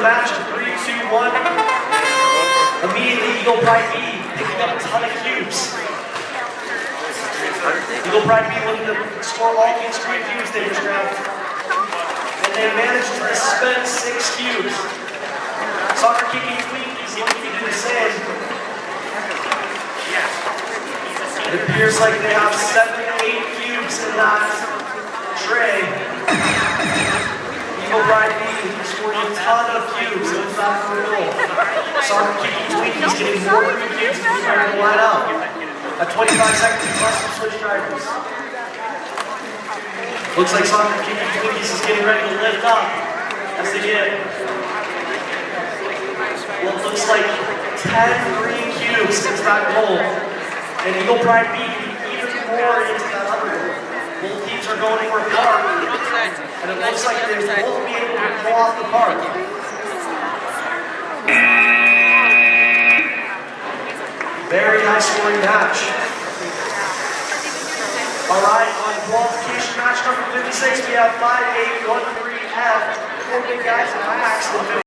match in 3, 2, 1. Immediately, Eagle Pride B picking up a ton of cubes. Eagle Pride B looking to score all these 3 cubes they just grabbed. And they managed to dispense 6 cubes. Soccer Kicking Twinkies looking to do the same. It appears like they have 7 to 8 cubes in that tray. Eagle Pride B scoring a ton of cubes inside the goal. Soccer Kicking Twinkies getting more cubes to try to line up. At 25 seconds, plus some switch drivers. Looks like Soccer Kicking Twinkies is getting ready to lift up as they get what looks like 10 green cubes into that goal. And Eagle Pride B even more into that other goal. Both teams are going for a park, and it looks like they won't be able to pull off the park. Very high scoring match. All right, on qualification match number 56, we have 5-8-1-3-F. 4 big guys in max.